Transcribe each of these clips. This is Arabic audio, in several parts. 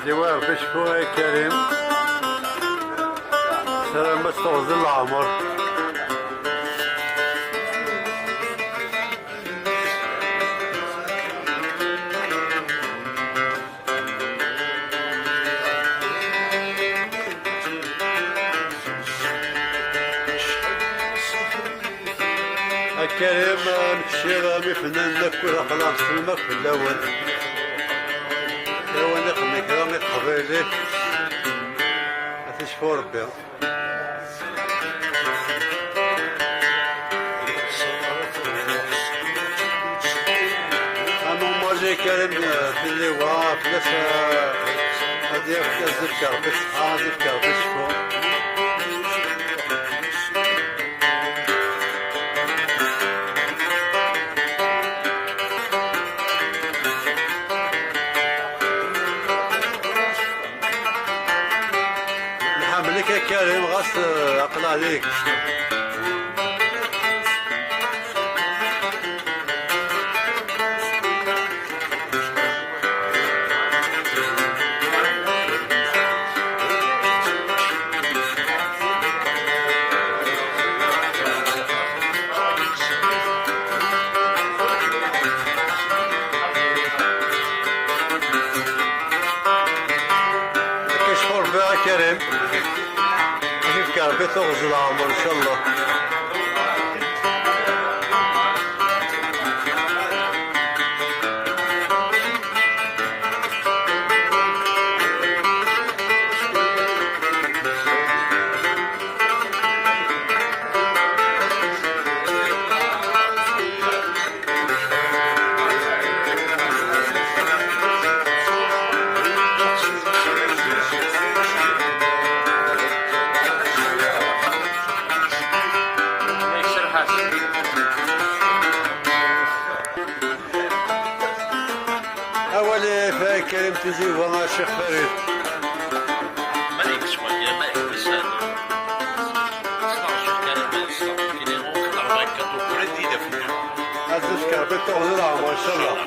جواب بشكوه يا كريم سلام بس تغزل العمر كريم نمشي غامي فنان ناكل خلاص في المكفل الاول ايوا نخمك رامي قبيلي تشفو ربي اما مرجي كريم في اللواء فلاس هادي فلاس الكربس هادي الكربس شفو حملك يا كريم غاس عقل عليك كشفور بها كريم كيف كان بتغزل العمر ان شاء الله أولي فاي كريم تجي وما شيخ فريد ملك شوية ملك بس هذا الشكر بتغزل العمر ان شاء الله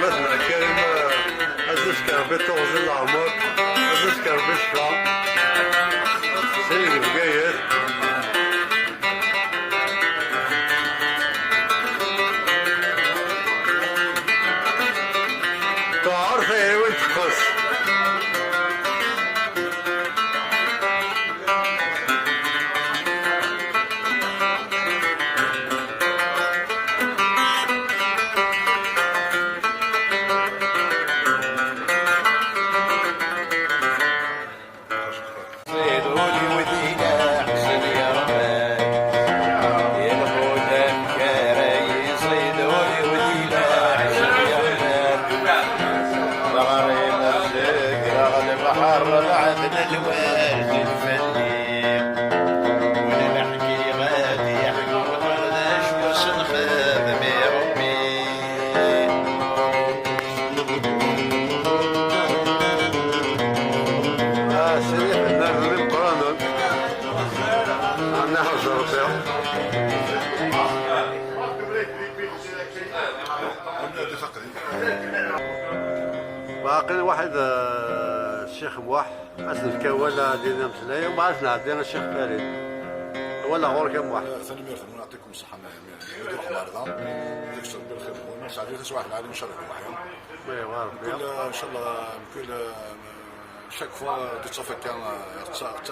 مثلا كريم الزشكر بتغزل العمر الزشكر بشفى سيد بقيت تعرف ايه وين تخص Bye. باقي واحد الشيخ بواح اسن كوالا دينا مسلايا وما عرفنا عندنا الشيخ فريد ولا غور كم واحد. ثاني ميرث نعطيكم الصحة يدير مرضى يكسر بالخير والناس عادي تسواح العالم شرف وحيهم. كل ان شاء الله كل شاك فوا تتصفى كان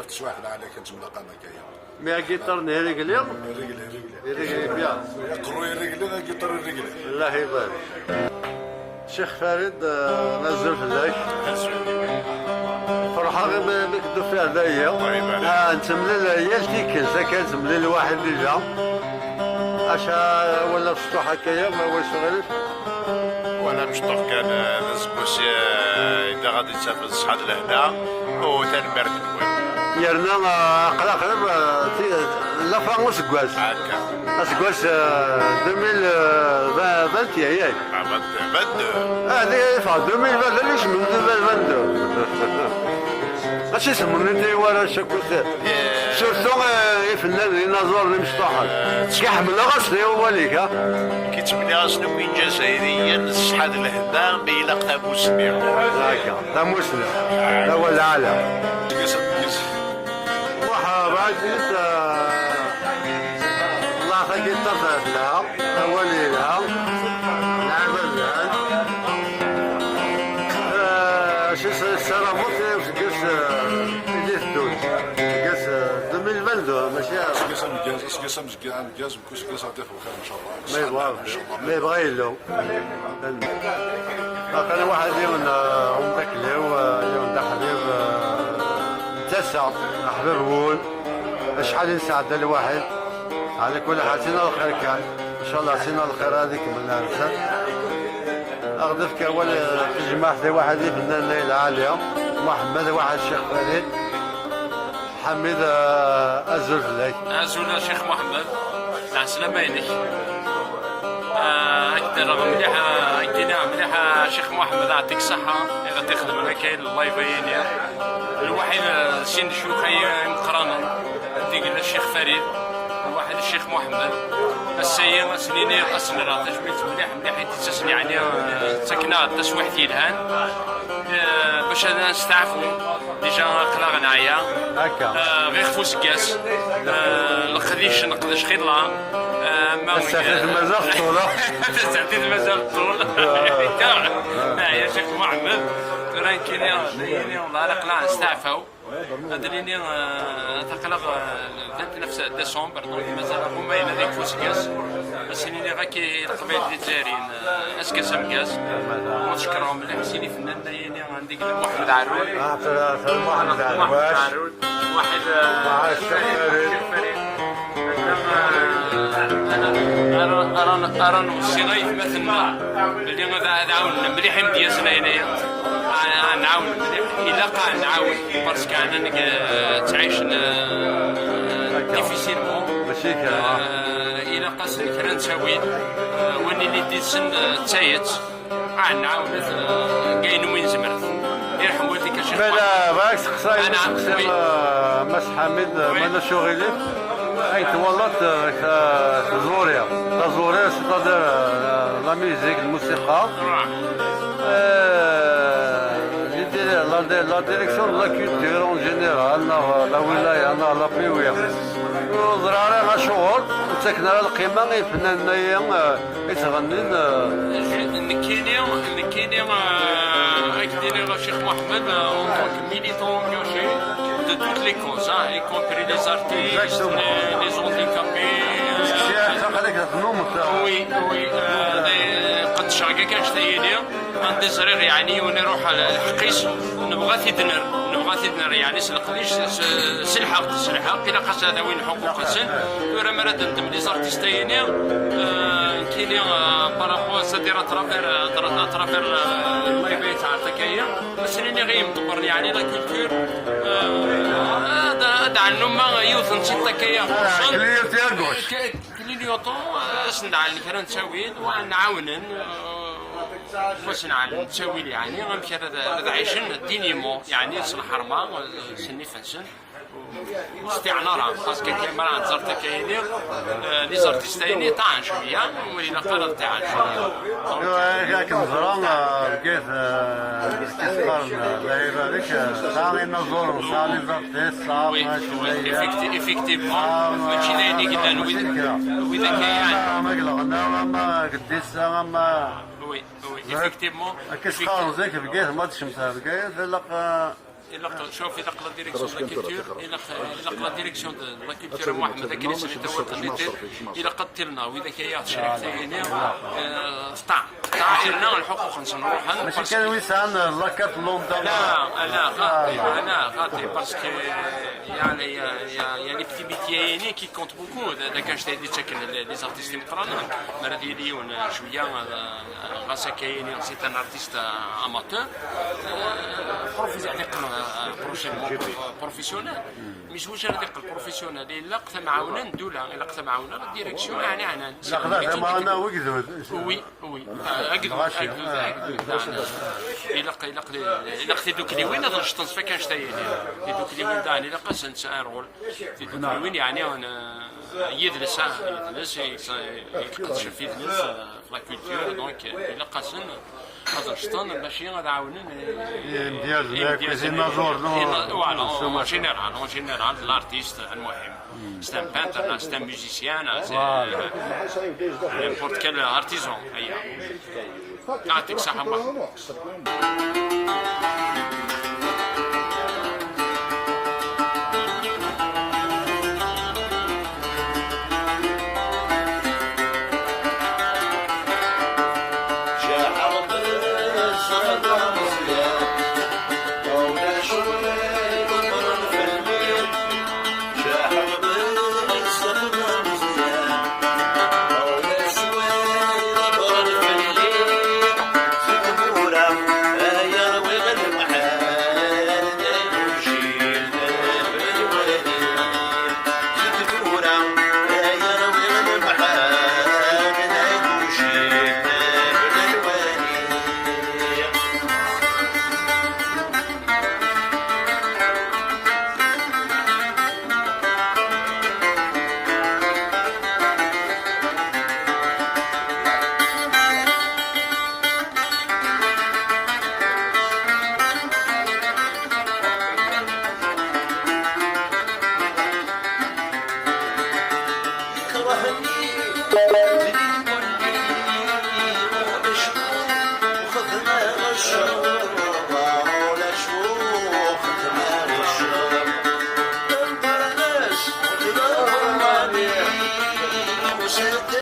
تسواح العالم كانت ملقمة كايا. مي جيتار نهري اليوم؟ رجلي بيان. يقروي رجلي جيتار رجلي. الله يبارك. الشيخ فريد نزل في الليل. فرحة غير بكدو فيها هذايا. انت ملي هي التيكل كانت ملي الواحد اللي جا. اشا ولا مفتوح هكايا ما هو شغل. وانا مشطوح كان نزقوس اذا غادي تسافر الصحاد لهنا وتنمرت المهم. يرنا قلق لا فانوس كواس. هكا. كواس 2020 ياك. هذه فا 2020 ليش من 2022 اش يسمون انت ورا شكوت سورتو فنان يناظر اللي مشطوحات كيحمل غسلي هو ليك ها كي تبني غسل وين جزائريا الصحاد لهنا بيلاق تابوس بيعو هكا تاموسنا هو العالم واحد بعد انت الله خليك تطلع لها هو اللي لها نعمل لها شو السلامات قص اللي تدوز قص 2022 ماشي قسم جاز بكوش قسم تاخذ خير ان شاء الله. ما يبغى له كان واحد يوم ذاك اليوم ده حبيب تسع حبيب هون شحال نساعد الواحد على كل حال سينا الخير كان ان شاء الله سينا الخير هذيك من الانسان اغدف كاول في جماعه واحد فنان ليلى عاليه محمد واحد الشيخ فريد حميد ازول فلاك ازول الشيخ محمد تاع سلامينك رغم مليح مليح شيخ محمد يعطيك الصحة إذا تخدم أنا كاين الله يبين الوحيد سين شيوخي مقرانا ديك الشيخ فريد الواحد الشيخ محمد السيد سنيني قصنا راه تجميل مليح يتسسني يعني سكنا تسويحتي الآن باش نستعفوا ديجا قلاغ نعيا هكا غير خفوس كاس الخديش نقدش خيلا تستعدد المزال طولة تستعدد المزال طولة يا شيخ محمد راه كاين والله قلاع نستعفوا هذا اللي تقلق 29 ديسمبر دونك مازال هما هذيك فوسكاس بس اللي غاكي القبائل الجزائريين اسكاس مكاس ونشكرهم مليح سيني فنان يعني عندك محمد عارود محمد عارود واحد الشيخ فريد انا نوصي مثلا اللي غادا عاون مليح مدياسنا هنايا نعاون مليح الا قاع نعاون باسكو انا تعيش ديفيسيلمون ماشي كان الا قاس كرا نساوي واني اللي ديت سن تايت نعاون كاين وين زمرت يرحم والديك الشيخ لا باكس خصاي مس حميد مانا شغلي اي تولط زوريا سيتادير لا ميوزيك الموسيقى la direction de la culture en général لا ولاية لا بيوية وزرارة شغل وتسكنا القيمة فنانية يتغنين نكيني أكديني الشيخ محمد en tant que militant engagé de toutes les causes, y compris les artistes, les handicapés. Oui, قد شاقة كاش تايني عندي صريغ يعني ونروح على الحقيس نبغى تدنر يعني سلقليش سلحق إلا قاس هذا وين حقوق السن ورا مراد ندم لي زارتيستايني كيني بارابوا سادير ترافير الماي بيت عرفتكايا بس اللي غير مدبر يعني لا كولتور هذا عنهم يوث نسيت تكايا كليوتو سندعل كرا نساوي ونعاونن واش نساوي يعني غنمشي هذا عايشين دينيمون يعني صلاح حرمه سني فنسن استعنا راه باسكو كيما راه تزرت كاينين لي زارتيستايني طاعن شويه ولينا قرر طاعن شويه كنزران بقيت كيسقرن اللعيبه هذيك صاني نزور صاني زرتيس صافي effectivement ماشي دايرين قلنا وإذا كان ما قلنا ما قديس ما وي effectivement كيسقرن زيك بقيت ما تشمسها بقيت إلا شوف إلا لا ديريكسيون دو لا كولتور إلا لا ديريكسيون دو لا كولتور محمد كريم سميتها هو القدير إلا قتلنا وإذا كيات شريك ثاني طاعنا الحقوق نروح ماشي كان ويسان لاكات لوندا انا خاطي باسكو يعني لي بتي ميتيي كي كونت بوكو دا كاش دي تشكل لي زارتيست مقرانا مرات يديون شويه غاسا كاين سي ان ارتيست اماتور بروفيسيونيل مش واش هذاك البروفيسيونيل الا قتا معاونا ندولا الا قتا معاونا لا ديريكسيون يعني انا لا معنا وقدود وي إلا قتي دوك اللي وين هذا الشطنس فكان شتايني دوك اللي وين داني إلا قاسن سأرغل في دوك اللي وين يعني يدرس يتقدش في يدرس في لا كولتور دونك إلا قاسن هذا الشطن ماشي غادي عاونن ديال كوزينا زور اون جينيرال لارتيست المهم c'est un peintre, c'est un musicien, c'est n'importe quel artisan. يعطيك صحة شعر بالصدر